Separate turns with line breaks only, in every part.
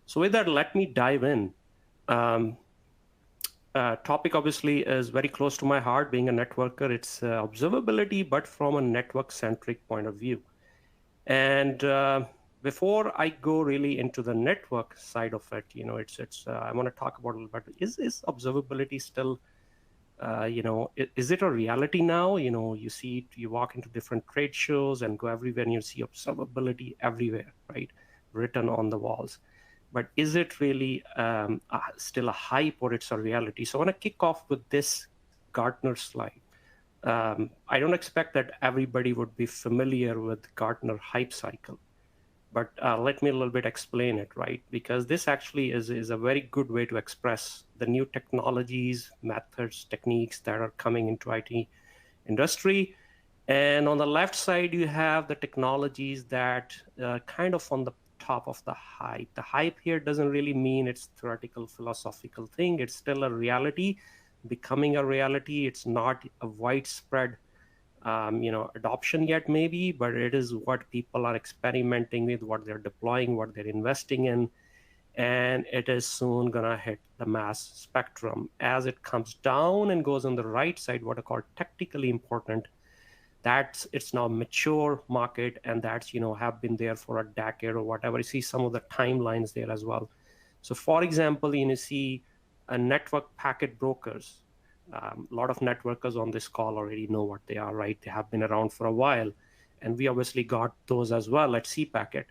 So with that, let me dive in. Um, Topic obviously is very close to my heart. Being a networker, it's observability, but from a network-centric point of view. And before I go really into the network side of it, it's I want to talk about a little bit. Is observability still, is it a reality now? You see it, you walk into different trade shows and go everywhere, and you see observability everywhere, right? Written on the walls. But is it really still a hype, or it's a reality? So I want to kick off with this Gartner slide. I don't expect that everybody would be familiar with Gartner hype cycle, but let me a little bit explain it, right? Because this actually is a very good way to express the new technologies, methods, techniques that are coming into IT industry. And on the left side, you have the technologies that kind of on the top of the hype. The hype here doesn't really mean it's theoretical, philosophical thing. It's still a reality, becoming a reality. It's not a widespread, adoption yet, maybe, but it is what people are experimenting with, what they're deploying, what they're investing in, and it is soon gonna hit the mass spectrum. As it comes down and goes on the right side, what I call technically important, that's it's now mature market, and that's have been there for a decade or whatever. You see some of the timelines there as well. So for example, see a network packet brokers. A lot of networkers on this call already know what they are, right? They have been around for a while, and we obviously got those as well at cpacket.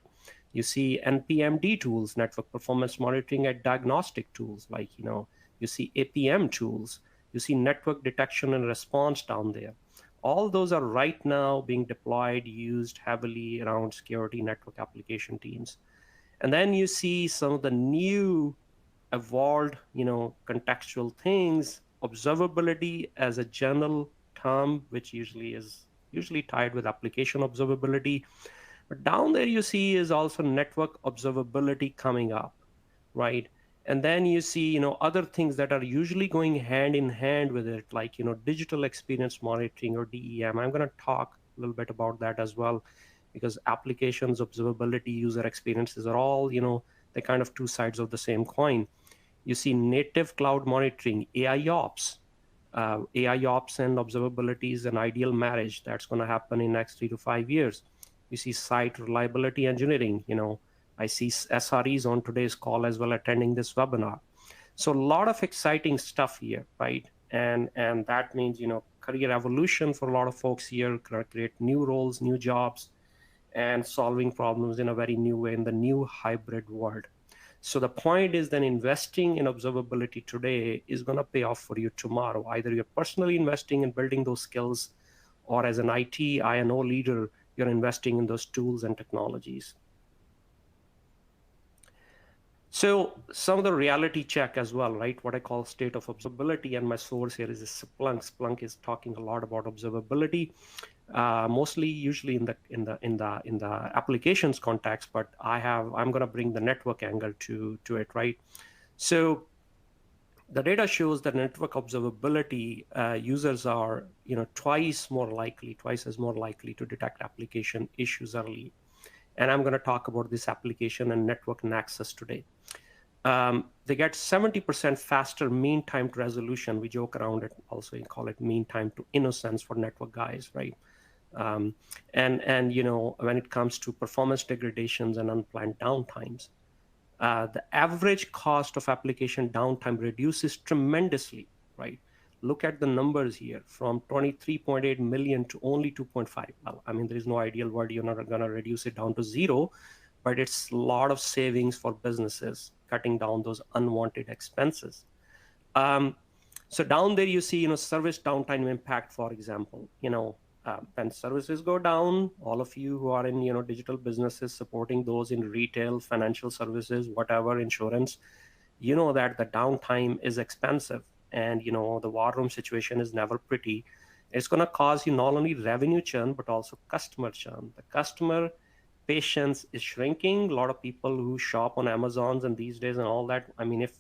You see npmd tools, network performance monitoring, and diagnostic tools, like you see apm tools. You see network detection and response down there. All those are right now being deployed, used heavily around security network application teams. And then you see some of the new evolved, contextual things, observability as a general term, which usually tied with application observability. But down there you see is also network observability coming up, right? And then you see, other things that are usually going hand in hand with it, like, digital experience monitoring, or DEM. I'm going to talk a little bit about that as well, because applications, observability, user experiences are all, the kind of two sides of the same coin. You see native cloud monitoring, AI ops. AI ops and observability is an ideal marriage that's going to happen in next 3 to 5 years. You see site reliability engineering. I see SREs on today's call as well attending this webinar. So a lot of exciting stuff here, right? And that means career evolution for a lot of folks here, create new roles, new jobs, and solving problems in a very new way in the new hybrid world. So the point is then investing in observability today is going to pay off for you tomorrow. Either you're personally investing in building those skills, or as an IT, I&O leader, you're investing in those tools and technologies. So some of the reality check as well, right? What I call state of observability, and my source here is Splunk. Splunk is talking a lot about observability, mostly usually in the applications context, but I'm going to bring the network angle to it, right? So the data shows that network observability users are twice as more likely to detect application issues early. And I'm going to talk about this application and network nexus today. They get 70% faster mean time to resolution. We joke around it also, you call it mean time to innocence for network guys, right? And when it comes to performance degradations and unplanned downtimes, the average cost of application downtime reduces tremendously, right? Look at the numbers here, from 23.8 million to only 2.5. Well, I mean, there is no ideal world. You're not going to reduce it down to zero, but it's a lot of savings for businesses, cutting down those unwanted expenses. So down there you see, service downtime impact, for example. When services go down, all of you who are in digital businesses, supporting those in retail, financial services, whatever, insurance, that the downtime is expensive, and the war room situation is never pretty. It's going to cause you not only revenue churn but also customer churn. The customer patience is shrinking. A lot of people who shop on Amazons and these days and all that, I mean, if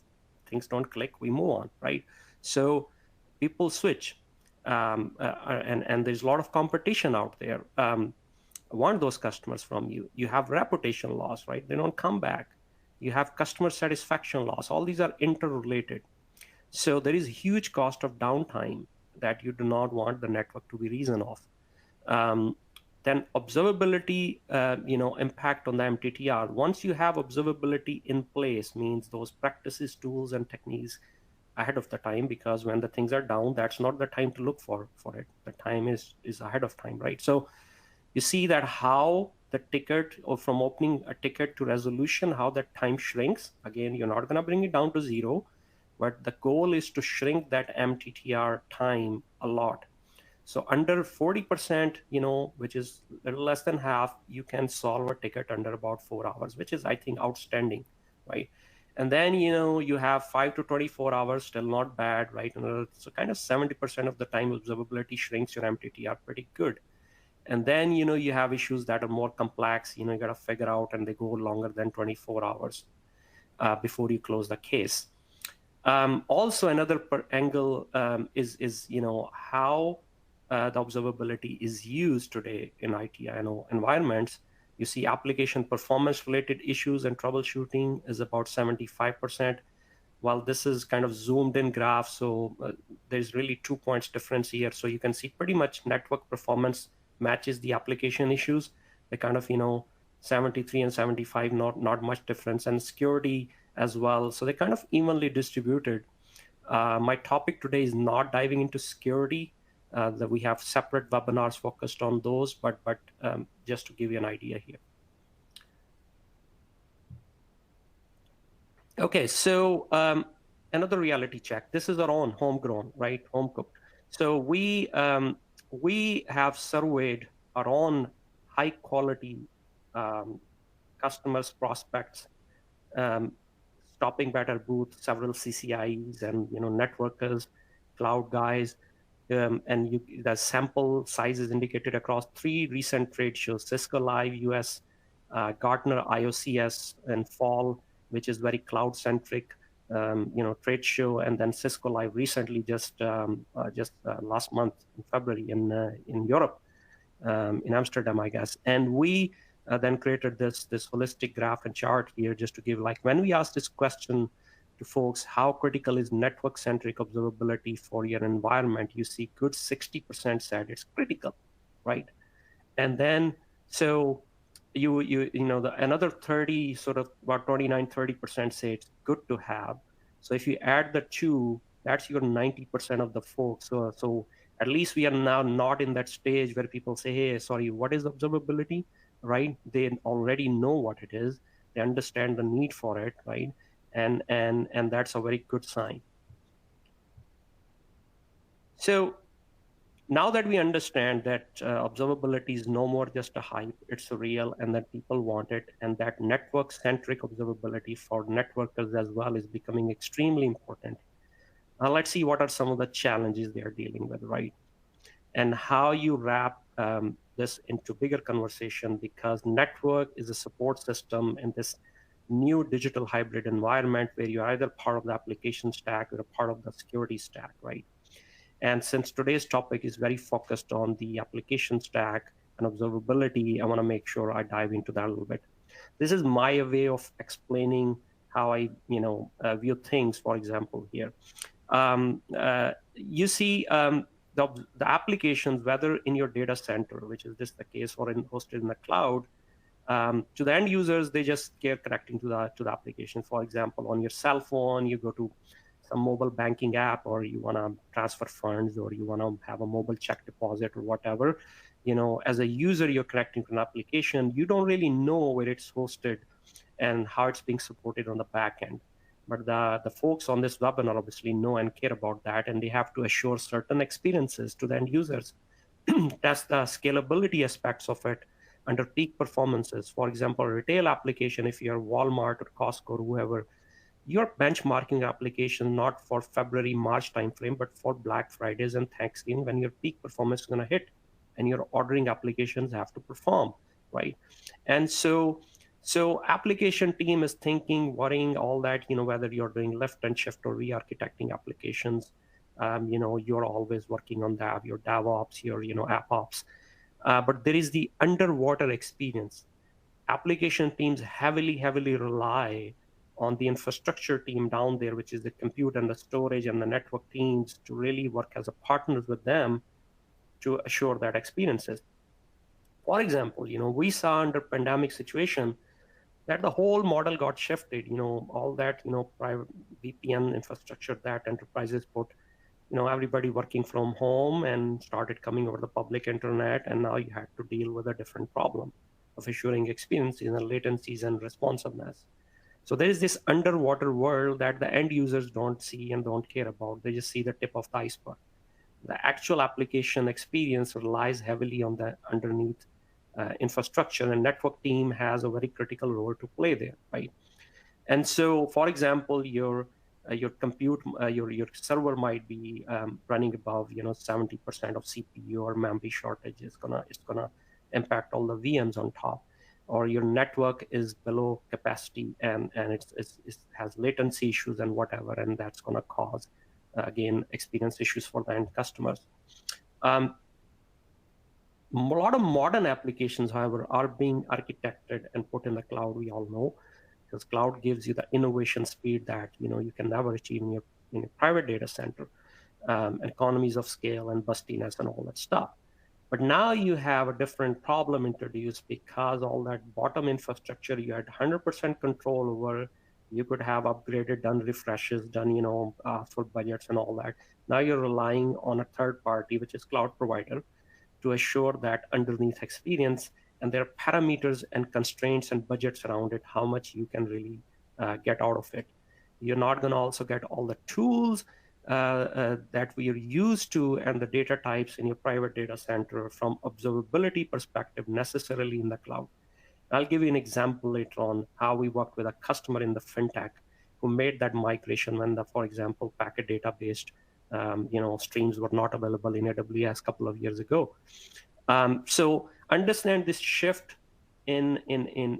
things don't click, we move on, right? So people switch, and there's a lot of competition out there. Want those customers from you. You have reputation loss, right? They don't come back. you have customer satisfaction loss. All these are interrelated. So there is huge cost of downtime that you do not want the network to be reason of. Um, then observability, impact on the MTTR. Once you have observability in place, means those practices, tools, and techniques ahead of the time, because when the things are down, that's not the time to look for it. The time is ahead of time, right? So you see that how the ticket, or from opening a ticket to resolution, how that time shrinks. Again, you're not going to bring it down to zero, but the goal is to shrink that MTTR time a lot. So under 40%, which is a little less than half, you can solve a ticket under about 4 hours, which is, I think, outstanding, right? And then, you have 5 to 24 hours, still not bad, right? So kind of 70% of the time observability shrinks your MTTR pretty good. And then, you have issues that are more complex, you got to figure out, and they go longer than 24 hours before you close the case. Also, another angle is how the observability is used today in ITINO environments. You see application performance related issues and troubleshooting is about 75%. While this is kind of zoomed in graph, so there's really 2 points difference here. So you can see pretty much network performance matches the application issues. They kind of 73 and 75, not much difference, and security as well. So they're kind of evenly distributed. My topic today is not diving into security. That we have separate webinars focused on those, but just to give you an idea here. Okay, so another reality check. This is our own homegrown, right? Home cooked. So we have surveyed our own high quality customers, prospects, stopping by our booth, several CCIEs and networkers, cloud guys, and the sample size is indicated across 3 recent trade shows: Cisco Live US, Gartner IOCS in fall, which is very cloud-centric, trade show, and then Cisco Live recently, just last month in February in Europe, in Amsterdam, I guess. And we then created this holistic graph and chart here, just to give, like, when we ask this question to folks, how critical is network-centric observability for your environment? You see good 60% said it's critical, right? And then, so another 30, sort of about 29, 30% say it's good to have. So if you add the 2, that's your 90% of the folks. So at least we are now not in that stage where people say, hey, sorry, what is observability, right? They already know what it is. They understand the need for it, right? And that's a very good sign. So now that we understand that observability is no more just a hype, it's real, and that people want it, and that network-centric observability for networkers as well is becoming extremely important. Let's see what are some of the challenges they are dealing with, right? And how you wrap this into bigger conversation, because network is a support system in this new digital hybrid environment where you're either part of the application stack or a part of the security stack, right? And since today's topic is very focused on the application stack and observability, I want to make sure I dive into that a little bit. This is my way of explaining how I, view things. For example, here, you see the applications, whether in your data center, which is just the case, or hosted in the cloud. To the end users, they just care connecting to the application. For example, on your cell phone, you go to some mobile banking app, or you want to transfer funds, or you want to have a mobile check deposit or whatever. As a user, you're connecting to an application. You don't really know where it's hosted and how it's being supported on the back end. But the folks on this webinar obviously know and care about that, and they have to assure certain experiences to the end users. That's the scalability aspects of it under peak performances. For example, a retail application, if you're Walmart or Costco or whoever, you're benchmarking application not for February, March timeframe, but for Black Fridays and Thanksgiving, when your peak performance is going to hit, and your ordering applications have to perform, right? And so application team is thinking, worrying, all that, whether you're doing lift and shift or re-architecting applications, you're always working on that, your DevOps, your, app ops. But there is the underwater experience. Application teams heavily rely on the infrastructure team down there, which is the compute and the storage and the network teams, to really work as a partners with them to assure that experiences. For example, we saw under pandemic situation that the whole model got shifted. All that private VPN infrastructure that enterprises put, everybody working from home and started coming over the public internet, and now you had to deal with a different problem of assuring experiences and latencies and responsiveness. So there is this underwater world that the end users don't see and don't care about. They just see the tip of the iceberg. The actual application experience relies heavily on the underneath infrastructure, and network team has a very critical role to play there, right? And so, for example, your compute your server might be running above 70% of CPU or memory shortage. It's gonna impact all the VMs on top, or your network is below capacity and it has latency issues and whatever, and that's gonna cause again experience issues for the end customers. Um, a lot of modern applications, however, are being architected and put in the cloud. We all know, because cloud gives you the innovation speed that you can never achieve in your private data center, economies of scale and bustiness and all that stuff. But now you have a different problem introduced, because all that bottom infrastructure you had 100% control over. You could have upgraded, done refreshes, done for budgets and all that. Now you're relying on a third party, which is cloud provider, to assure that underneath experience, and there are parameters and constraints and budgets around it, how much you can really get out of it. You're not going to also get all the tools that we are used to and the data types in your private data center from observability perspective necessarily in the cloud. I'll give you an example later on how we worked with a customer in the fintech who made that migration when for example, packet data based streams were not available in AWS a couple of years ago. So understand this shift in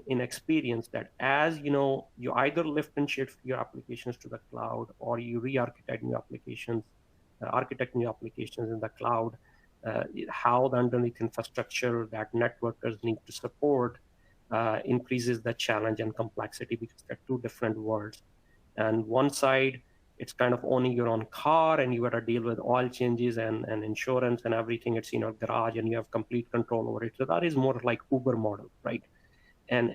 experience, that as you either lift and shift your applications to the cloud, or you re-architect new applications, in the cloud. How the underneath infrastructure that networkers need to support increases the challenge and complexity, because they're two different worlds. And one side, it's kind of owning your own car, and you got to deal with oil changes and insurance and everything. It's in your garage and you have complete control over it. So that is more like Uber model, right? And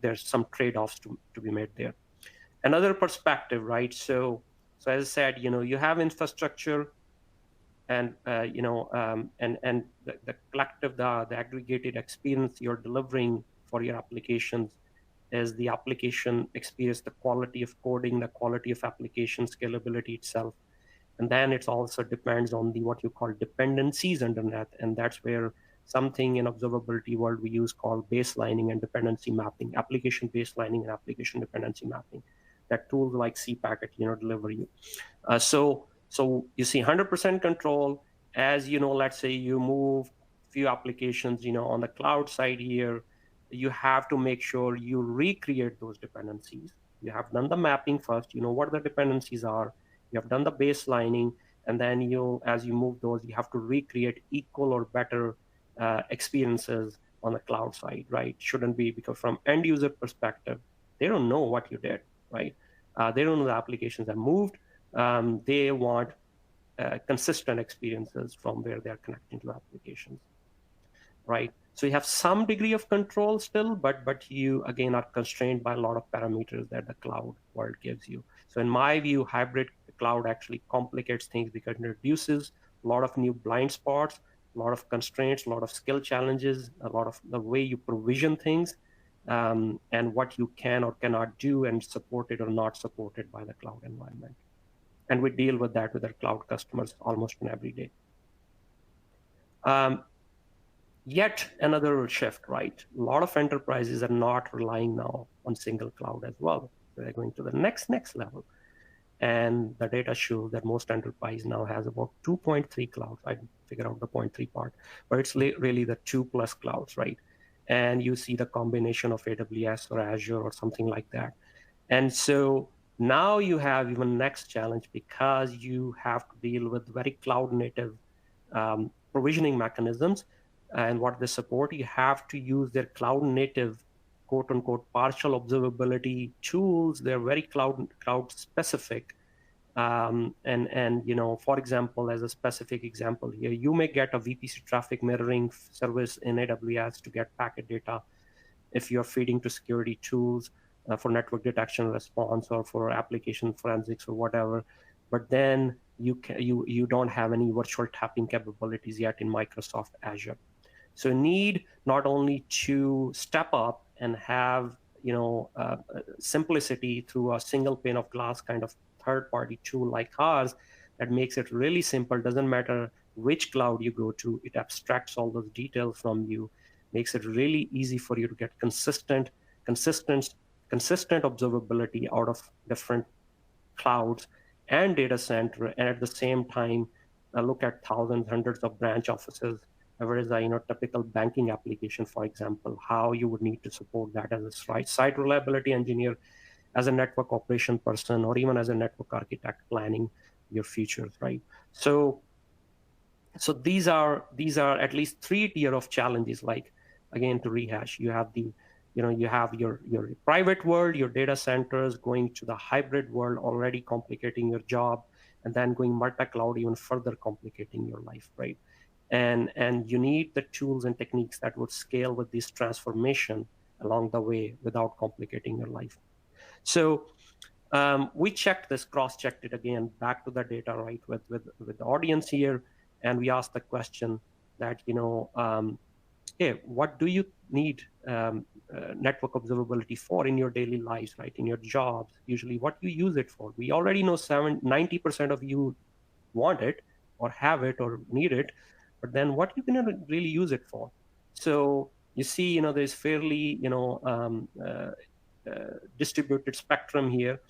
there's some trade-offs to be made there. Another perspective, right? So as I said, you have infrastructure, and and the collective, the aggregated experience you're delivering for your applications is the application experience, the quality of coding, the quality of application scalability itself. And then it also depends on the what you call dependencies underneath, and that's where something in observability world we use called baselining and dependency mapping, application baselining and application dependency mapping, that tools like cPacket deliver you. So you see 100% control. As let's say you move few applications on the cloud side here, you have to make sure you recreate those dependencies. You have done the mapping first, what the dependencies are. You have done the baselining, and then as you move those, you have to recreate equal or better experiences on the cloud side, right? Shouldn't be, because from end user perspective, they don't know what you did, right? They don't know the applications that moved. They want consistent experiences from where they're connecting to applications, right? So you have some degree of control still, but you again are constrained by a lot of parameters that the cloud world gives you. So in my view, hybrid cloud actually complicates things, because it introduces a lot of new blind spots, a lot of constraints, a lot of skill challenges, a lot of the way you provision things, and what you can or cannot do, and supported or not supported by the cloud environment. And we deal with that with our cloud customers almost in every day. Yet another shift, right? A lot of enterprises are not relying now on single cloud as well. They're going to the next level. And the data shows that most enterprise now has about 2.3 clouds. I figure out the 0.3 part, but it's really the 2+ clouds, right? And you see the combination of AWS or Azure or something like that. And so now you have even next challenge, because you have to deal with very cloud native provisioning mechanisms and what they support. You have to use their cloud native quote unquote partial observability tools. They're very cloud specific. And for example, as a specific example here, you may get a VPC traffic mirroring service in AWS to get packet data if you're feeding to security tools for network detection response or for application forensics or whatever. But then you don't have any virtual tapping capabilities yet in Microsoft Azure. So need not only to step up and have simplicity through a single pane of glass kind of third-party tool like ours that makes it really simple. Doesn't matter which cloud you go to, it abstracts all those details from you, makes it really easy for you to get consistent observability out of different clouds and data center, and at the same time look at thousands, hundreds of branch offices. Whereas a typical banking application, for example, how you would need to support that as a site reliability engineer, as a network operation person, or even as a network architect planning your futures, right? So these are at least 3 tier of challenges. Like, again, to rehash, you have your private world, your data centers, going to the hybrid world, already complicating your job, and then going multi-cloud, even further complicating your life, right? And you need the tools and techniques that would scale with this transformation along the way without complicating your life. So we checked this, cross-checked it again back to the data, right, with the audience here, and we asked the question that hey, what do you need network observability for in your daily lives, right, in your jobs? Usually, what you use it for? We already know 90% of you want it or have it or need it, but then what you can really use it for? So you see, there's fairly distributed spectrum here.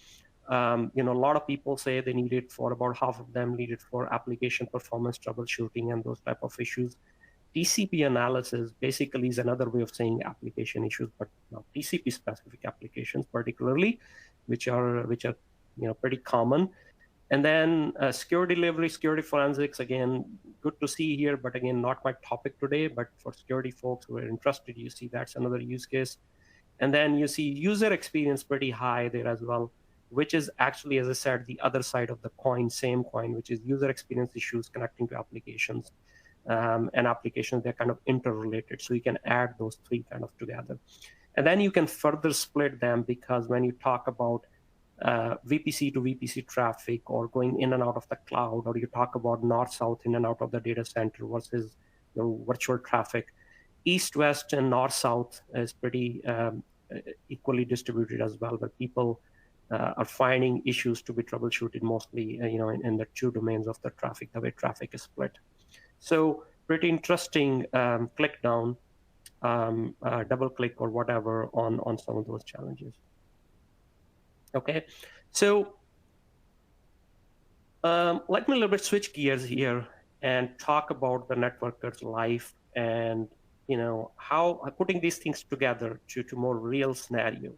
A lot of people say they need it for, about half of them need it for application performance troubleshooting and those type of issues. TCP analysis basically is another way of saying application issues, but TCP specific applications particularly, which are pretty common. And then security delivery, security forensics, again, good to see here, but again, not my topic today, but for security folks who are interested, you see that's another use case. And then you see user experience pretty high there as well, which is actually, as I said, the other side of the coin, same coin, which is user experience issues connecting to applications. And applications, they're kind of interrelated. So you can add those 3 kind of together. And then you can further split them, because when you talk about VPC to VPC traffic, or going in and out of the cloud, or you talk about north-south in and out of the data center versus virtual traffic, east-west and north-south is pretty equally distributed as well, but people are finding issues to be troubleshooted mostly in the 2 domains of the traffic, the way traffic is split. So pretty interesting. Click down, double click or whatever on some of those challenges. Okay, so let me a little bit switch gears here and talk about the networker's life, and how putting these things together to more real scenario,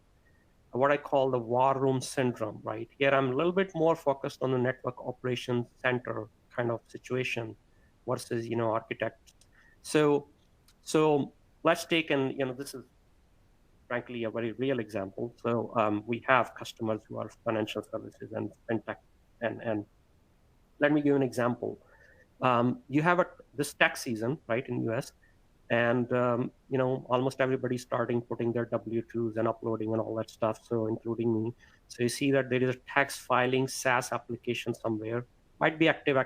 what I call the war room syndrome, right? Here I'm a little bit more focused on the network operations center kind of situation versus architects. So let's take, and this is frankly a very real example. So we have customers who are financial services and fintech, and let me give an example. You have this tax season, right, in US, and almost everybody's starting putting their W-2s and uploading and all that stuff, so including me. So you see that there is a tax filing SaaS application somewhere, might be active,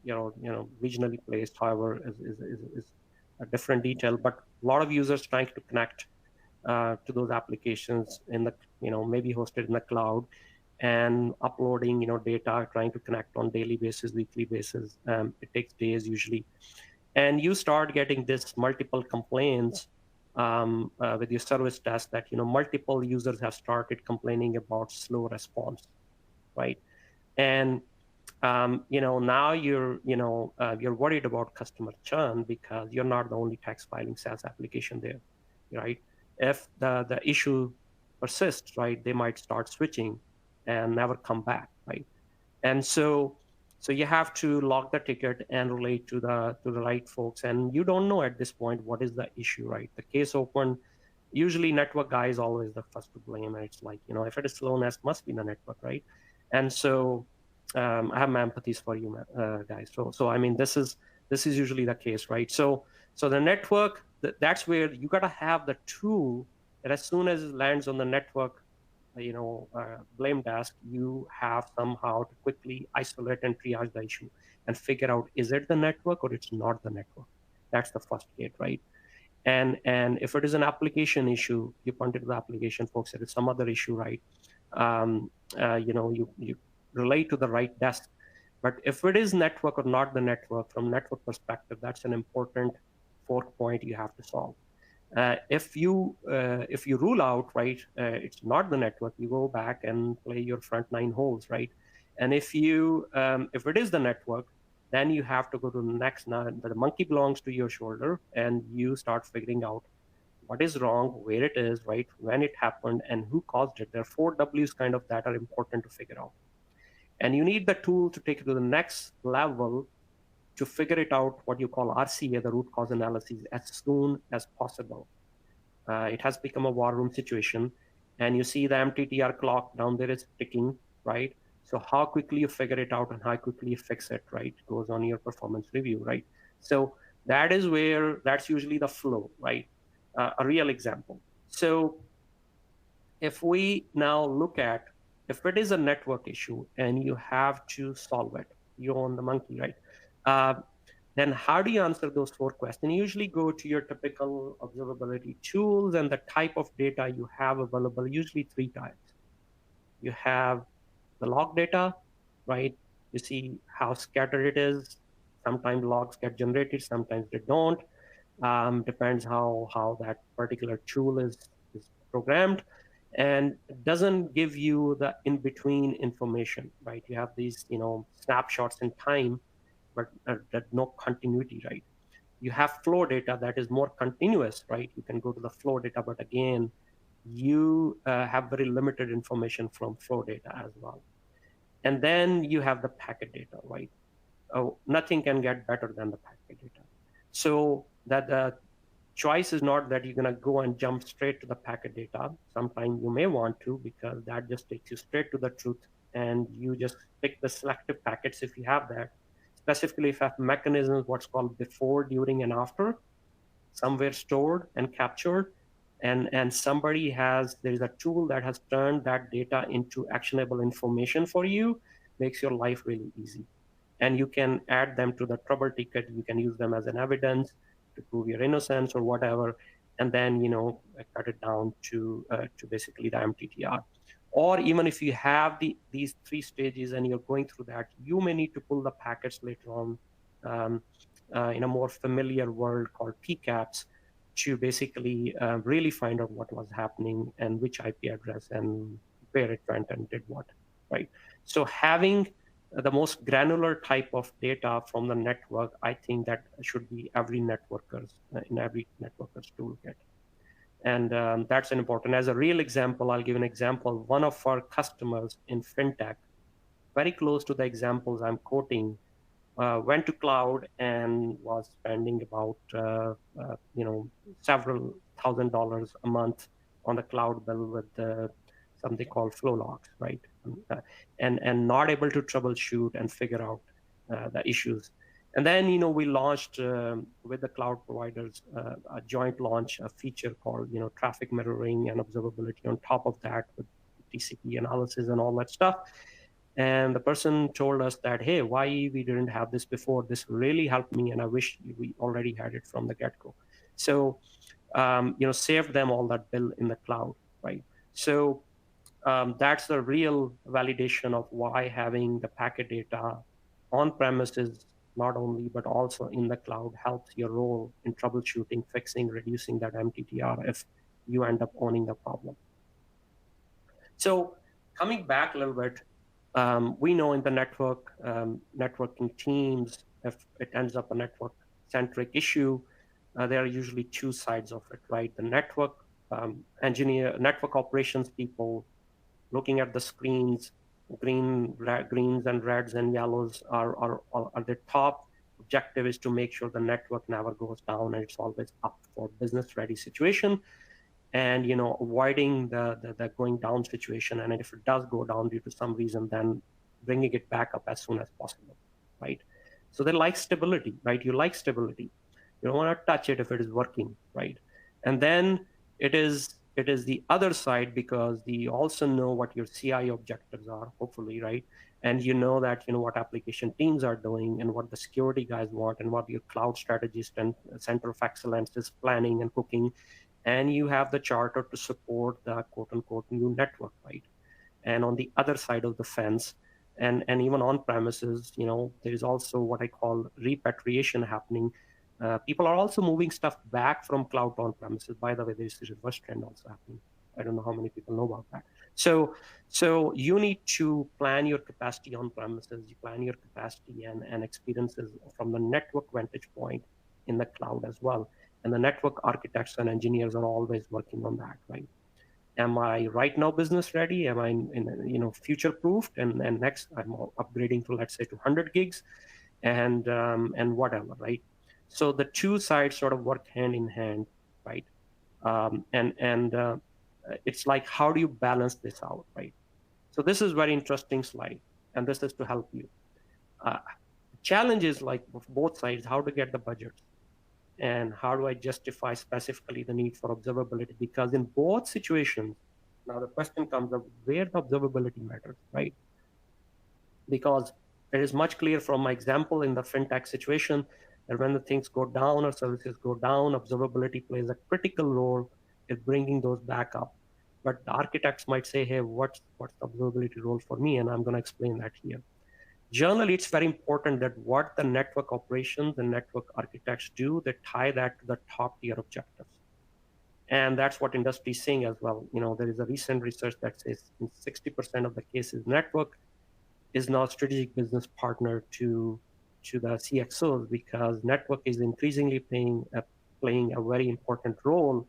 regionally placed, however, is a different detail, but a lot of users trying to connect to those applications in the, maybe hosted in the cloud, and uploading, data, trying to connect on daily basis, weekly basis. It takes days usually. And you start getting this multiple complaints with your service desk that, multiple users have started complaining about slow response, right? And, now you're worried about customer churn because you're not the only tax filing SaaS application there, right? If the issue persists, right, they might start switching and never come back, right? And so you have to log the ticket and relate to the right folks, and you don't know at this point what is the issue, right? The case opened, usually network guy is always the first to blame. And it's like, if it is slowness, must be the network, right? And so I have my empathies for you, guys. So I mean, this is usually the case, right? So the network, that's where you got to have the tool that as soon as it lands on the network, blame desk, you have somehow to quickly isolate and triage the issue and figure out, is it the network or it's not the network? That's the first gate, right? And if it is an application issue, you point it to the application folks. If it's some other issue, right? You relate to the right desk. But if it is network or not the network, from network perspective, that's an important fourth point you have to solve. If you rule out, right, it's not the network, you go back and play your front nine holes, right? And if it is the network, then you have to go to the next. Now the monkey belongs to your shoulder, and you start figuring out what is wrong, where it is, right, when it happened, and who caused it. There are 4 Ws kind of that are important to figure out. And you need the tool to take it to the next level to figure it out, what you call RCA, the root cause analysis, as soon as possible. It has become a war room situation, and you see the MTTR clock down there is ticking, right? So how quickly you figure it out and how quickly you fix it, right, goes on your performance review, right? So that's usually the flow, right? A real example. So if we now look at, if it is a network issue and you have to solve it, you own the monkey, right? Then how do you answer those 4 questions? You usually go to your typical observability tools and the type of data you have available, usually 3 types. You have the log data, right? You see how scattered it is. Sometimes logs get generated, sometimes they don't. Depends how that particular tool is programmed, and it doesn't give you the in-between information, right? You have these, snapshots in time, but there's no continuity, right? You have flow data that is more continuous, right? You can go to the flow data, but again, you have very limited information from flow data as well. And then you have the packet data, right? Oh, nothing can get better than the packet data. So that the choice is not that you're going to go and jump straight to the packet data. Sometimes you may want to, because that just takes you straight to the truth, and you just pick the selective packets if you have that. Specifically, if you have mechanisms, what's called before, during, and after, somewhere stored and captured, and there is a tool that has turned that data into actionable information for you, makes your life really easy. And you can add them to the trouble ticket. You can use them as an evidence to prove your innocence or whatever, and then cut it down to basically the MTTR. Or even if you have these 3 stages and you're going through that, you may need to pull the packets later on in a more familiar world called PCAPs to basically really find out what was happening and which IP address and where it went and did what, right? So having the most granular type of data from the network, I think that should be every networker's in every networker's toolkit. And that's an important. As a real example, I'll give an example. One of our customers in fintech, very close to the examples I'm quoting, went to cloud and was spending about several $1,000s a month on the cloud bill with something called flow logs, right? And not able to troubleshoot and figure out the issues. And then we launched with the cloud providers a joint launch, a feature called traffic mirroring and observability on top of that, with TCP analysis and all that stuff. And the person told us that, hey, why we didn't have this before? This really helped me, and I wish we already had it from the get-go. So, saved them all that bill in the cloud, right? So that's the real validation of why having the packet data on premises, not only, but also in the cloud, helps your role in troubleshooting, fixing, reducing that MTTR if you end up owning the problem. So coming back a little bit, we know in the networking teams, if it ends up a network-centric issue, there are usually 2 sides of it, right? The network engineer, network operations people looking at the screens, greens and reds and yellows are the top objective, is to make sure the network never goes down and it's always up for business-ready situation. and avoiding the going down situation. And if it does go down due to some reason, then bringing it back up as soon as possible, right? So they like stability, right? You like stability. You don't want to touch it if it is working, right? And then it is the other side, because you also know what your CI objectives are, hopefully, right? And that what application teams are doing and what the security guys want and what your cloud strategist and center of excellence is planning and cooking. And you have the charter to support the quote unquote new network, right? And on the other side of the fence, and even on premises, there is also what I call repatriation happening. People are also moving stuff back from cloud to on premises. By the way, there's a reverse trend also happening. I don't know how many people know about that. So you need to plan your capacity on premises, you plan your capacity and experiences from the network vantage point in the cloud as well. And the network architects and engineers are always working on that, right? Am I right now business ready? Am I future proofed? And next I'm upgrading to, let's say, to 100 gigs and whatever, right? So the two sides sort of work hand in hand, right? And it's like, how do you balance this out, right? So this is very interesting slide, and this is to help you. Challenge is like both sides, how to get the budget and how do I justify specifically the need for observability? Because in both situations, now the question comes up where the observability matters, right? Because it is much clear from my example in the fintech situation that when the things go down or services go down, observability plays a critical role in bringing those back up. But the architects might say, hey, what's the observability role for me? And I'm going to explain that here. Generally, it's very important that what the network operations and network architects do, they tie that to the top tier objectives. And that's what industry is saying as well. There is a recent research that says in 60% of the cases, network is now a strategic business partner to the CXOs, because network is increasingly playing a very important role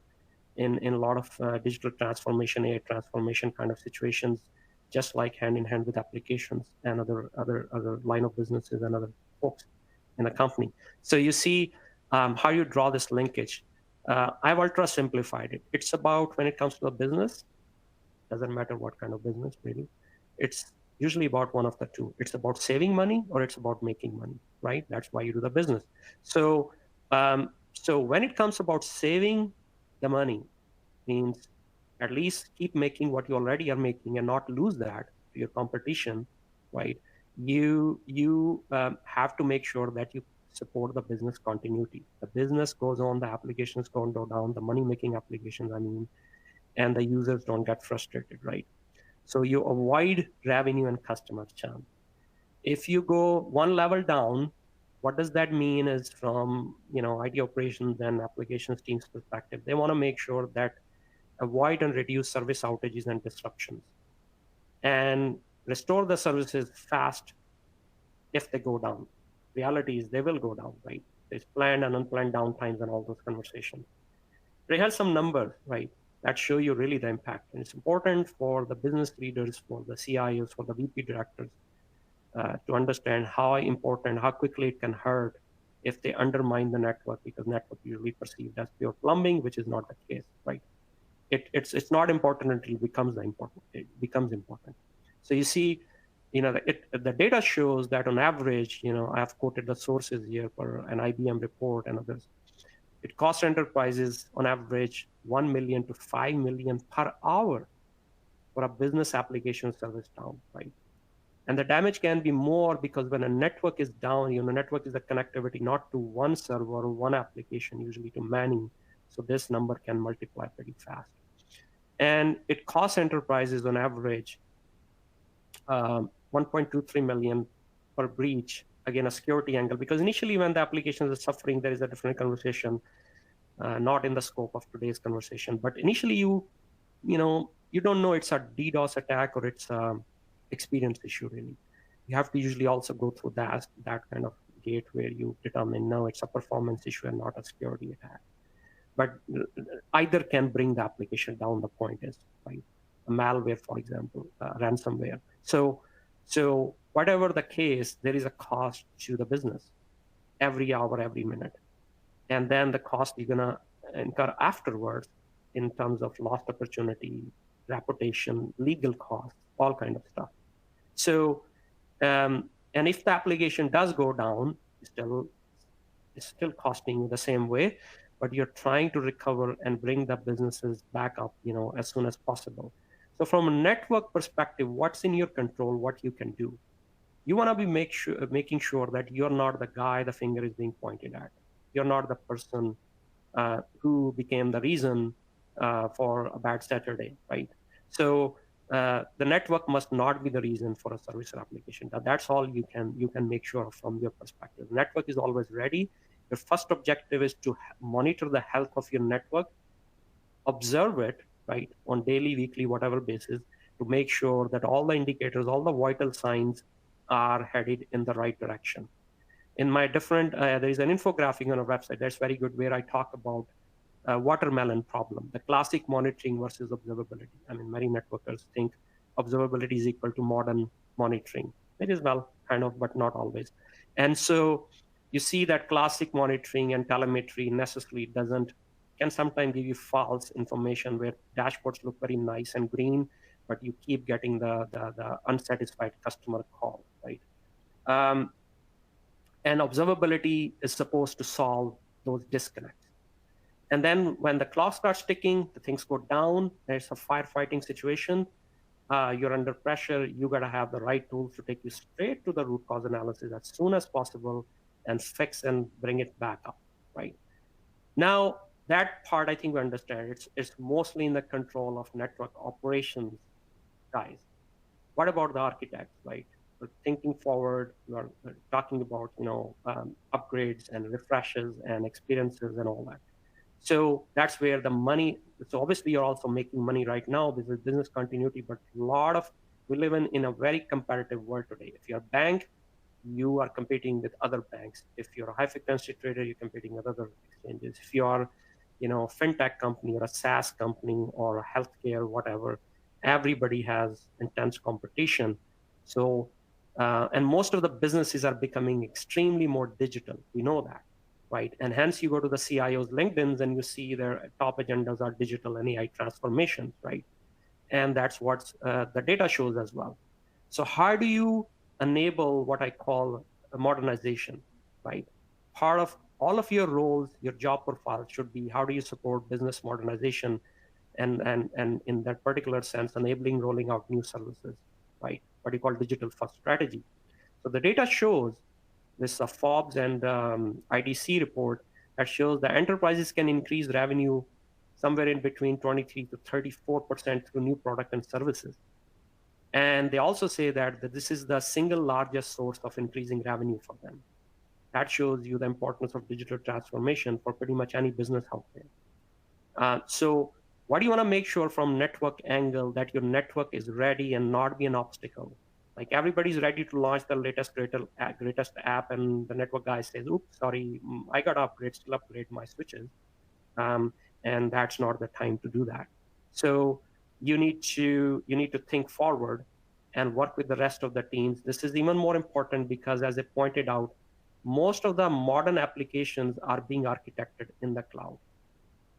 in a lot of digital transformation, AI transformation kind of situations, just like hand in hand with applications and other line of businesses and other folks in the company. So you see how you draw this linkage. I've ultra simplified it. It's about, when it comes to a business, doesn't matter what kind of business really, it's usually about one of the two. It's about saving money or it's about making money, right? That's why you do the business. So so when it comes about saving the money, means at least keep making what you already are making and not lose that to your competition, right? You have to make sure that you support the business continuity. The business goes on, the applications don't go down, the money making applications, and the users don't get frustrated, right? So you avoid revenue and customer churn. If you go one level down, what does that mean is, from IT operations and applications teams perspective, they want to make sure that avoid and reduce service outages and disruptions, and restore the services fast if they go down. Reality is they will go down, right? There's planned and unplanned downtimes and all those conversations. They have some numbers, right, that show you really the impact. And it's important for the business leaders, for the CIOs, for the VP directors to understand how important, how quickly it can hurt if they undermine the network, because network usually perceived as pure plumbing, which is not the case, right? It's not important until it becomes important. It becomes important. So you see, the data shows that on average, I've quoted the sources here for an IBM report and others. It costs enterprises on average 1 million to 5 million per hour for a business application service down, right? And the damage can be more, because when a network is down, network is the connectivity not to one server or one application, usually to many. So this number can multiply pretty fast. And it costs enterprises on average 1.23 million per breach. Again, a security angle, because initially when the applications are suffering, there is a different conversation, not in the scope of today's conversation. But initially you don't know it's a DDoS attack or it's a experience issue, really. You have to usually also go through that kind of gate where you determine, no, it's a performance issue and not a security attack. But either can bring the application down. The point is, right? A malware, for example, ransomware. So whatever the case, there is a cost to the business every hour, every minute. And then the cost you're going to incur afterwards in terms of lost opportunity, reputation, legal costs, all kind of stuff. So, and if the application does go down, it's still costing you the same way, but you're trying to recover and bring the businesses back up, as soon as possible. So from a network perspective, what's in your control, what you can do? You want to be making sure that you're not the guy the finger is being pointed at. You're not the person who became the reason for a bad Saturday, right? So the network must not be the reason for a service or application. That's all you can make sure of from your perspective. Network is always ready. Your first objective is to monitor the health of your network, observe it, right, on daily, weekly, whatever basis, to make sure that all the indicators, all the vital signs are headed in the right direction. In my different, there is an infographic on our website that's very good where I talk about watermelon problem, the classic monitoring versus observability. I mean, many networkers think observability is equal to modern monitoring. It is, well, kind of, but not always. And so you see that classic monitoring and telemetry necessarily can sometimes give you false information where dashboards look very nice and green, but you keep getting the unsatisfied customer call, right? And observability is supposed to solve those disconnects. And then when the clock starts ticking, the things go down, there's a firefighting situation, you're under pressure, you got to have the right tools to take you straight to the root cause analysis as soon as possible and fix and bring it back up, right? Now, that part I think we understand. It's mostly in the control of network operations guys. What about the architects, right? We're thinking forward, we're talking about, upgrades and refreshes and experiences and all that. So that's where the money, so obviously you're also making money right now. This is business continuity, but we live in a very competitive world today. If you're a bank, you are competing with other banks. If you're a high frequency trader, you're competing with other exchanges. If you are, fintech company or a SaaS company or a healthcare, whatever, everybody has intense competition. So, and most of the businesses are becoming extremely more digital. We know that, right? And hence you go to the CIO's LinkedIn's and you see their top agendas are digital and AI transformations, right? And that's what the data shows as well. So how do you enable what I call a modernization, right? Part of all of your roles, your job profile should be how do you support business modernization and in that particular sense, enabling rolling out new services, right? What you call digital first strategy. So the data shows this Forbes and IDC report that shows that enterprises can increase revenue somewhere in between 23 to 34% through new product and services. And they also say that this is the single largest source of increasing revenue for them. That shows you the importance of digital transformation for pretty much any business out there. So what do you want to make sure from network angle that your network is ready and not be an obstacle? Like everybody's ready to launch the greatest app, and the network guy says, "Oops, sorry, I got to still upgrade my switches," and that's not the time to do that. So you need to think forward and work with the rest of the teams. This is even more important because, as I pointed out, most of the modern applications are being architected in the cloud.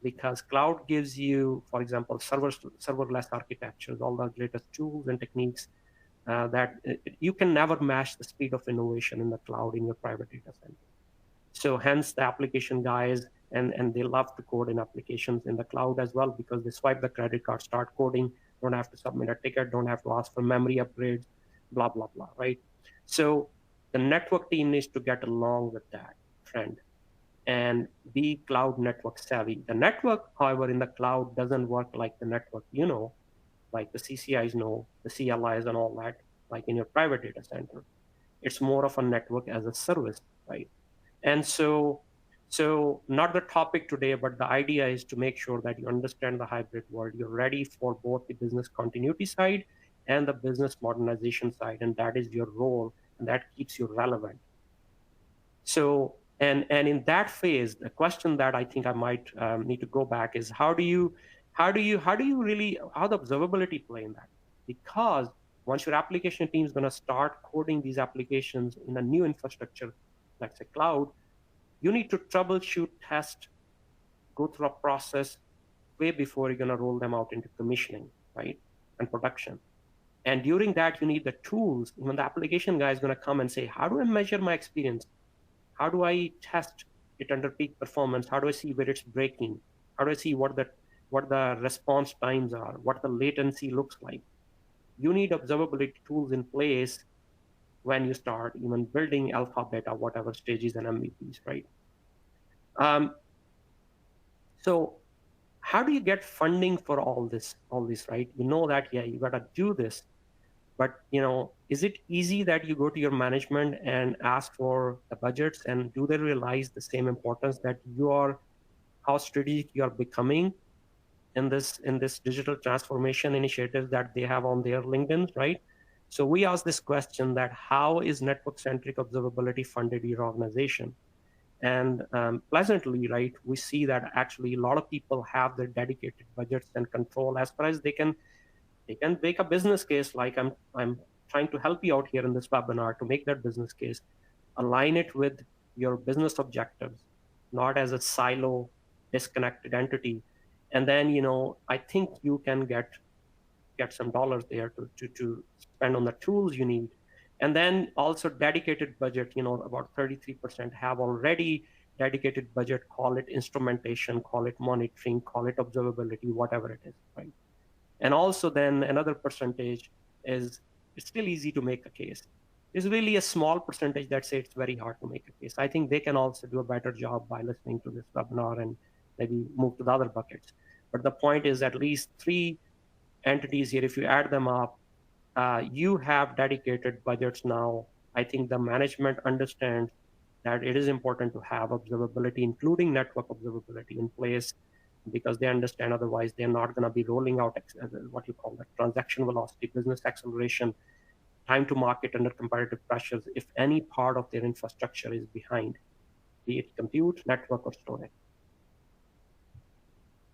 Because cloud gives you, for example, serverless architectures, all the latest tools and techniques that you can never match the speed of innovation in the cloud in your private data center. So hence the application guys, and they love to code in applications in the cloud as well because they swipe the credit card, start coding, don't have to submit a ticket, don't have to ask for memory upgrades, blah, blah, blah, right? So the network team needs to get along with that trend and be cloud network savvy. The network, however, in the cloud doesn't work like the network, like the CCIs know, the CLIs and all that, like in your private data center. It's more of a network as a service, right? And so not the topic today, but the idea is to make sure that you understand the hybrid world. You're ready for both the business continuity side and the business modernization side, and that is your role, and that keeps you relevant. So, and in that phase, the question that I think I might need to go back is how the observability play in that? Because once your application team is going to start coding these applications in a new infrastructure, like say cloud, you need to troubleshoot, test, go through a process, way before you're going to roll them out into commissioning, right, and production. And during that, you need the tools. Even the application guy is going to come and say, how do I measure my experience? How do I test it under peak performance? How do I see where it's breaking? How do I see what the response times are, what the latency looks like? You need observability tools in place when you start even building alpha, beta, whatever stages and MVPs, right? Um, so how do you get funding for all this, right? You know that, yeah, you got to do this, but is it easy that you go to your management and ask for the budgets, and do they realize the same importance that you are, how strategic you are becoming in this digital transformation initiative that they have on their LinkedIn, right? So we asked this question, that how is network-centric observability funded your organization? And pleasantly, right, we see that actually a lot of people have their dedicated budgets and control as far as they can make a business case. Like I'm trying to help you out here in this webinar to make that business case, align it with your business objectives, not as a silo, disconnected entity. And then, I think you can get some dollars there to spend on the tools you need. And then also dedicated budget, about 33% have already dedicated budget, call it instrumentation, call it monitoring, call it observability, whatever it is, right? And also then another percentage is, it's still easy to make a case. There's really a small percentage that say it's very hard to make a case. I think they can also do a better job by listening to this webinar and maybe move to the other buckets. But the point is, at least three entities here, if you add them up, you have dedicated budgets now. I think the management understands that it is important to have observability, including network observability, in place, because they understand otherwise they're not going to be rolling out what you call the transaction velocity, business acceleration, time to market under competitive pressures if any part of their infrastructure is behind, be it compute, network, or storage.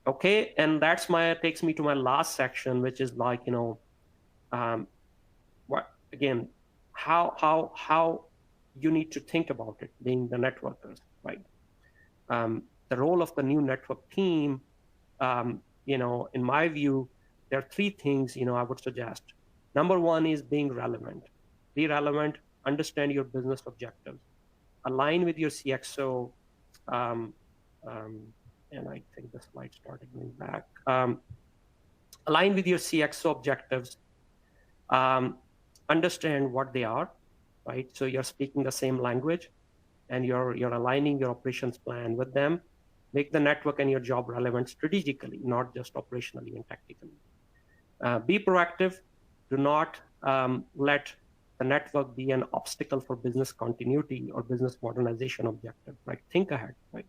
Okay, and that's takes me to my last section, which is like, what again, how you need to think about it, being the networkers, right? The role of the new network team, in my view, there are three things, I would suggest. Number one is being relevant. Be relevant, understand your business objectives, align with your CXO, and I think the slide started going back. Align with your CXO objectives, understand what they are, right? So you're speaking the same language, and you're aligning your operations plan with them. Make the network and your job relevant strategically, not just operationally and tactically. Be proactive. Do not let the network be an obstacle for business continuity or business modernization objective, right? Think ahead, right?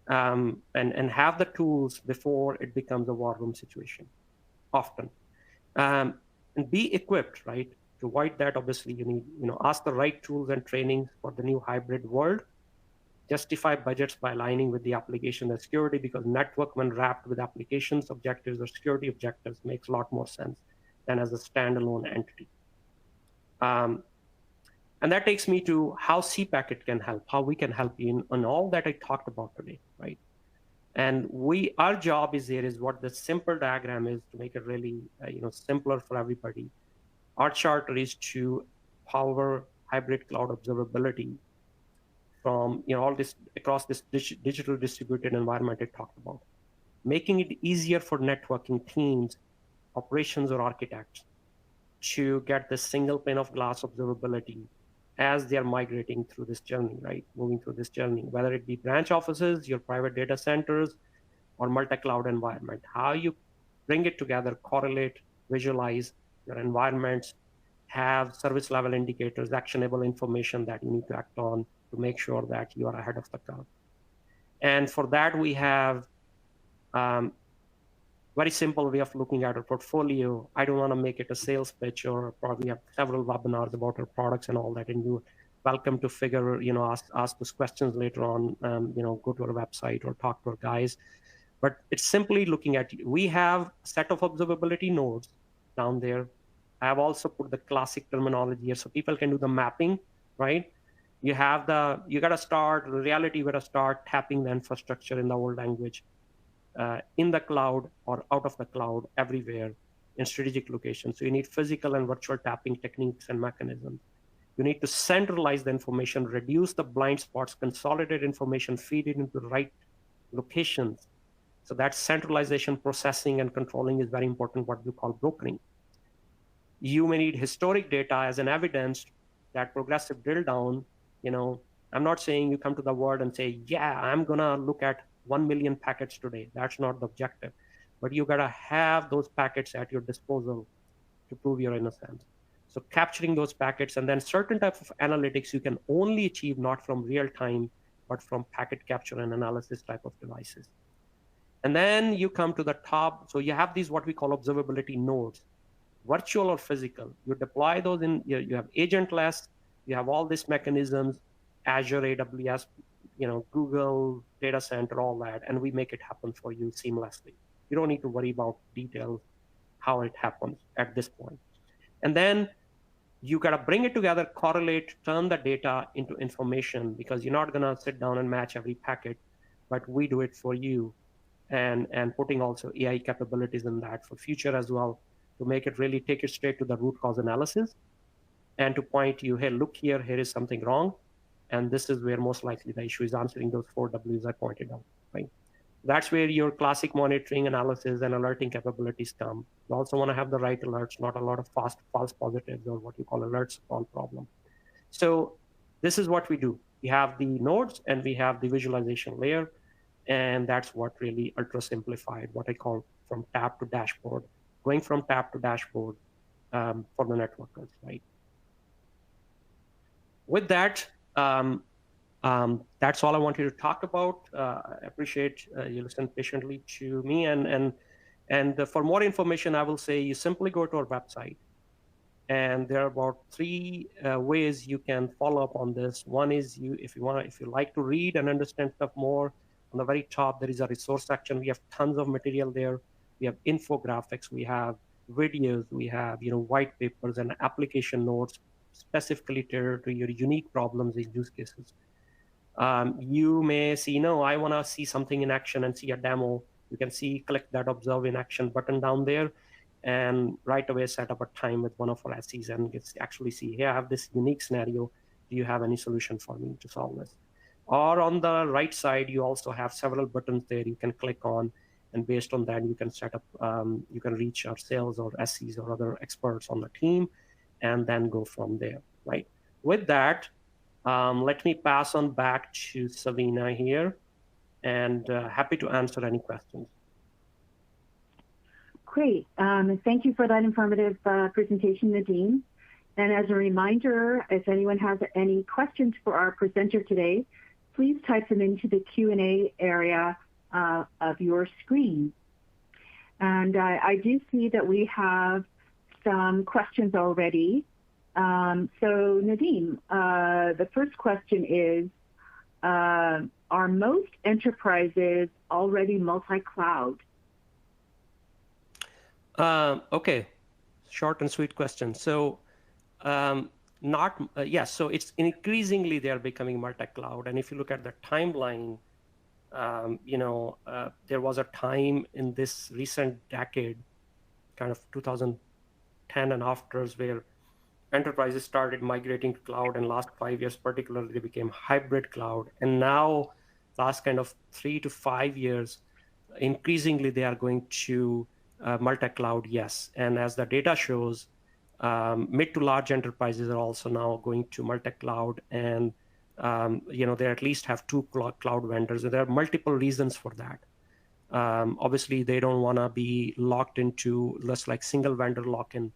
And have the tools before it becomes a war room situation, often. And be equipped, right? To avoid that, obviously, you need, ask the right tools and trainings for the new hybrid world. Justify budgets by aligning with the application and security, because network, when wrapped with applications objectives or security objectives, makes a lot more sense than as a standalone entity. And that takes me to how CPacket can help, how we can help you in all that I talked about today, right? And our job is here is what the simple diagram is, to make it really simpler for everybody. Our charter is to power hybrid cloud observability from all this across this digital distributed environment I talked about, making it easier for networking teams, operations, or architects to get the single pane of glass observability as they're migrating through this journey, right? Moving through this journey, whether it be branch offices, your private data centers, or multi-cloud environment. How you bring it together, correlate, visualize your environments, have service level indicators, actionable information that you need to act on to make sure that you are ahead of the curve. And for that, we have very simple way of looking at our portfolio. I don't want to make it a sales pitch, or probably have several webinars about our products and all that. And you're welcome to ask those questions later on, go to our website or talk to our guys. But it's simply looking at, we have a set of observability nodes down there. I have also put the classic terminology here so people can do the mapping, right? You got to start, reality, you got to start tapping the infrastructure in the old language. in the cloud or out of the cloud, everywhere in strategic locations. So you need physical and virtual tapping techniques and mechanisms. You need to centralize the information, reduce the blind spots, consolidate information, feed it into the right locations. So that centralization, processing, and controlling is very important, what we call brokering. You may need historic data as an evidence, that progressive drill down. I'm not saying you come to the world and say, yeah, I'm gonna look at 1 million packets today. That's not the objective. But you gotta have those packets at your disposal to prove your innocence. So capturing those packets, and then certain type of analytics you can only achieve not from real time, but from packet capture and analysis type of devices. And then you come to the top. So you have these what we call observability nodes, virtual or physical. You deploy those in, you have agentless, you have all these mechanisms, Azure, AWS, Google, data center, all that, and we make it happen for you seamlessly. You don't need to worry about details, how it happens at this point. And then you got to bring it together, correlate, turn the data into information, because you're not going to sit down and match every packet, but we do it for you. And putting also AI capabilities in that for future as well, to make it really take it straight to the root cause analysis and to point you, hey, look here is something wrong. And this is where most likely the issue is, answering those 4 Ws I pointed out, right? That's where your classic monitoring, analysis, and alerting capabilities come. You also want to have the right alerts, not a lot of false positives or what you call alerts all problem. So this is what we do. We have the nodes and we have the visualization layer. And that's what really ultra simplified, what I call from tap to dashboard, going from tap to dashboard for the networkers, right? With that, that's all I wanted to talk about. I appreciate you listened patiently to me. And for more information, I will say you simply go to our website. And there are about 3 ways you can follow up on this. One is if you like to read and understand stuff more, on the very top, there is a resource section. We have tons of material there. We have infographics, we have videos, we have white papers and application notes specifically tailored to your unique problems and use cases. You may see, no, I want to see something in action and see a demo. You can click that observe in action button down there, and right away set up a time with one of our SEs and actually see, hey, I have this unique scenario. Do you have any solution for me to solve this? Or on the right side, you also have several buttons there you can click on, and based on that, you can set up, you can reach our sales or SEs or other experts on the team, and then go from there, right? With that, let me pass on back to Savina here, and happy to answer any questions.
Great. Thank you for that informative presentation, Nadeem. And as a reminder, if anyone has any questions for our presenter today, please type them into the Q&A area of your screen. And I do see that we have some questions already. So Nadeem, the first question is, are most enterprises already multi-cloud?
Okay, short and sweet question. So yes, so it's increasingly they are becoming multi-cloud. And if you look at the timeline, there was a time in this recent decade, kind of 2010 and afters, where enterprises started migrating to cloud, and last 5 years particularly, they became hybrid cloud. And now last kind of 3 to 5 years, increasingly they are going to multi-cloud, yes. And as the data shows, mid to large enterprises are also now going to multi-cloud, and they at least have 2 cloud vendors. And there are multiple reasons for that. Obviously, they don't want to be locked into less like single vendor lock-in.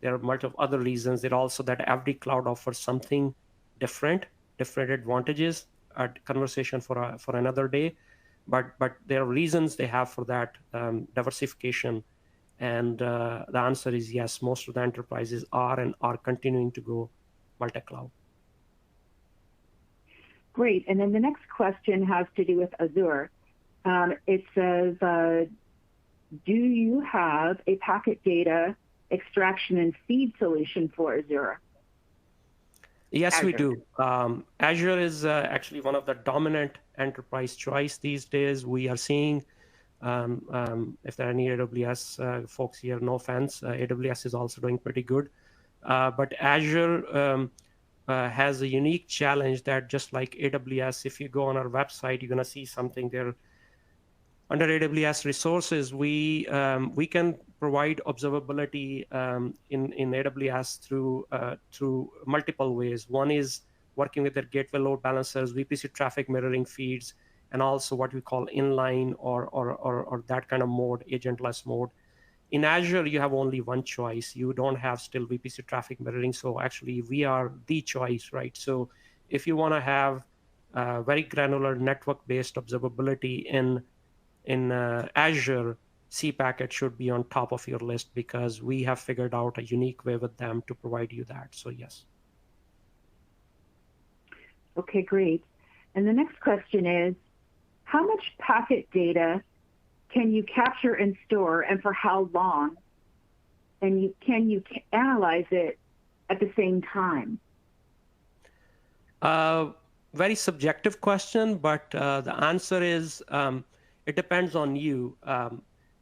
There are multiple other reasons. There are also that every cloud offers something different advantages. A conversation for another day. But there are reasons they have for that diversification. And the answer is yes, most of the enterprises are continuing to go multi-cloud.
Great. And then the next question has to do with Azure. It says, do you have a packet data extraction and feed solution for Azure?
Yes, Azure. We do. Azure is actually one of the dominant enterprise choice these days. We are seeing If there are any AWS folks here, no offense, AWS is also doing pretty good. But Azure has a unique challenge that just like AWS, if you go on our website, you're going to see something there. Under AWS resources, we can provide observability in AWS through multiple ways. One is working with their gateway load balancers, VPC traffic mirroring feeds, and also what we call inline or that kind of mode, agentless mode. In Azure, you have only one choice. You don't have still VPC traffic mirroring. So actually, we are the choice, right? So if you want to have very granular network-based observability in Azure, cPacket should be on top of your list because we have figured out a unique way with them to provide you that. So yes.
Okay, great. And the next question is, how much packet data can you capture and store, and for how long? And can you analyze it at the same time?
Very subjective question, but the answer is it depends on you.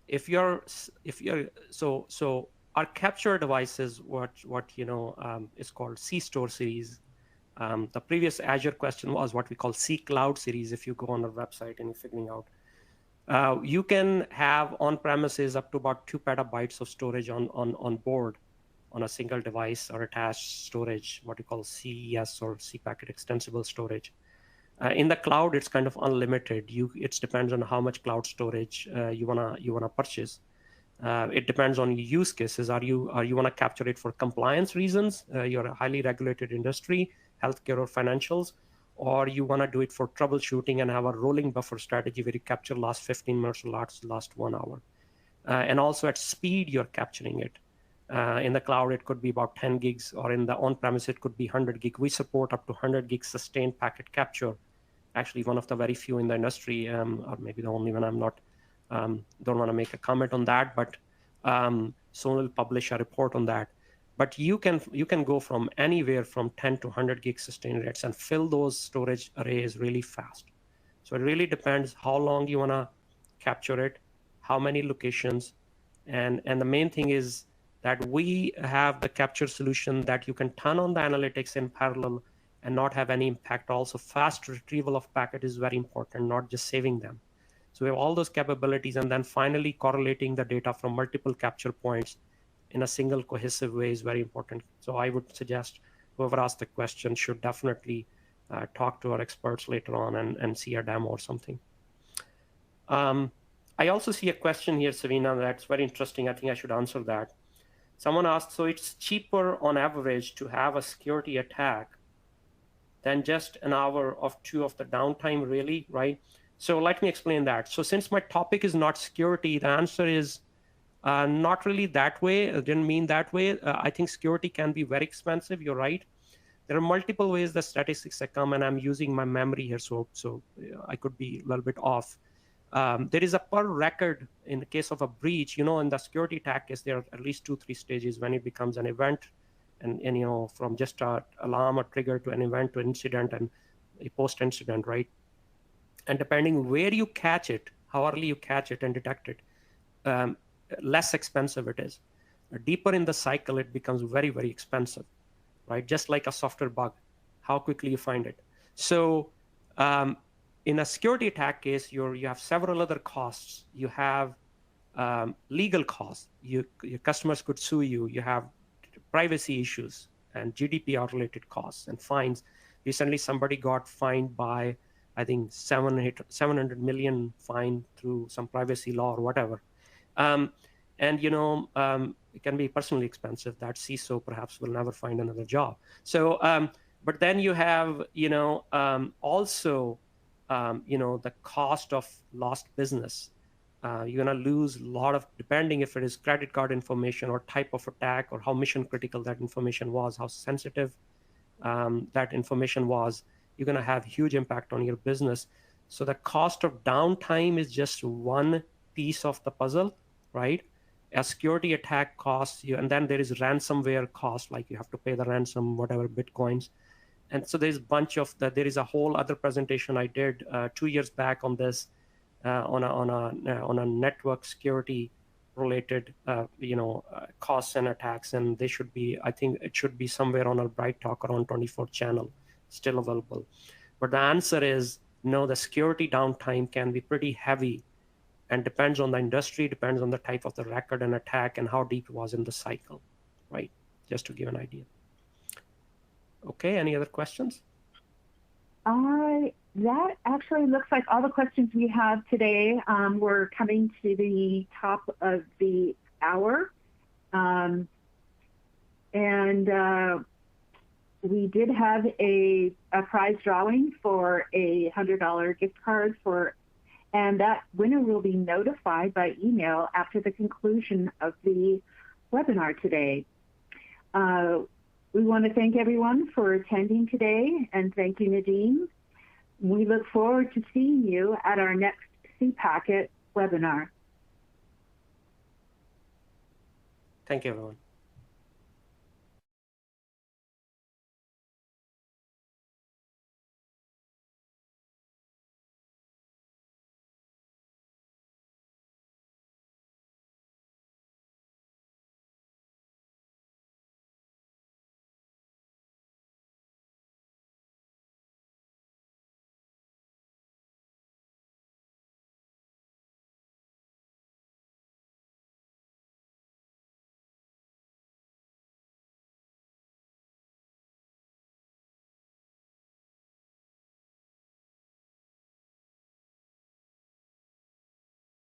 If you're so our capture devices, what is called C-Store series. The previous Azure question was what we call C Cloud series. If you go on our website and you're figuring out, you can have on-premises up to about 2 petabytes of storage on board on a single device or attached storage, what we call CES or cPacket extensible storage. In the cloud, it's kind of unlimited. It depends on how much cloud storage you wanna purchase. It depends on your use cases. Are you want to capture it for compliance reasons? You're a highly regulated industry, healthcare or financials, or you want to do it for troubleshooting and have a rolling buffer strategy where you capture last 15 minutes or last 1 hour. And also at speed you're capturing it. In the cloud, it could be about 10 gigs, or in the on-premise, it could be 100 gig. We support up to 100 gig sustained packet capture. Actually, one of the very few in the industry, or maybe the only one. I'm not, don't want to make a comment on that, but soon we'll publish a report on that. But you can go from anywhere from 10 to 100 gig sustained rates and fill those storage arrays really fast. So it really depends how long you want to capture it, how many locations, and the main thing is that we have the capture solution that you can turn on the analytics in parallel and not have any impact. Also, fast retrieval of packet is very important, not just saving them. So we have all those capabilities, and then finally correlating the data from multiple capture points in a single cohesive way is very important. So I would suggest whoever asked the question should definitely talk to our experts later on and see a demo or something. I also see a question here, Savina, that's very interesting. I think I should answer that. Someone asked, so it's cheaper on average to have a security attack than just an hour or two of the downtime, really, right? So let me explain that. So since my topic is not security, the answer is not really that way. I didn't mean that way. I think security can be very expensive. You're right. There are multiple ways the statistics that come, and I'm using my memory here, so I could be a little bit off. There is a per record in the case of a breach. In the security attack case, there are at least 2-3 stages when it becomes an event, and from just an alarm or trigger to an event to incident and a post-incident, right? And depending where you catch it, how early you catch it and detect it, less expensive it is. Deeper in the cycle, it becomes very, very expensive, right? Just like a software bug, how quickly you find it. So in a security attack case, you have several other costs. You have legal costs. Your customers could sue you. You have privacy issues and GDPR-related costs and fines. Recently, somebody got fined by, I think, 700 million fine through some privacy law or whatever. And it can be personally expensive. That CISO perhaps will never find another job. So, but then you have, also, the cost of lost business. You're going to lose a lot of, depending if it is credit card information or type of attack or how mission critical that information was, how sensitive that information was, you're going to have huge impact on your business. So the cost of downtime is just one piece of the puzzle, right? A security attack costs you, and then there is ransomware cost, like you have to pay the ransom, whatever, Bitcoins. And so there's a bunch of that. There is a whole other presentation I did 2 years back on this. on a network security related costs and attacks, and they should be, I think it should be somewhere on our Bright Talk around 24 channel, still available. But the answer is no. The security downtime can be pretty heavy and depends on the industry, depends on the type of the record and attack and how deep it was in the cycle, right? Just to give an idea. Okay, any other questions?
That actually looks like all the questions we have today. We're coming to the top of the hour. We did have a prize drawing for a $100 gift card and that winner will be notified by email after the conclusion of the webinar today. We want to thank everyone for attending today, and thank you, Nadeem. We look forward to seeing you at our next CPACET webinar.
Thank you, everyone.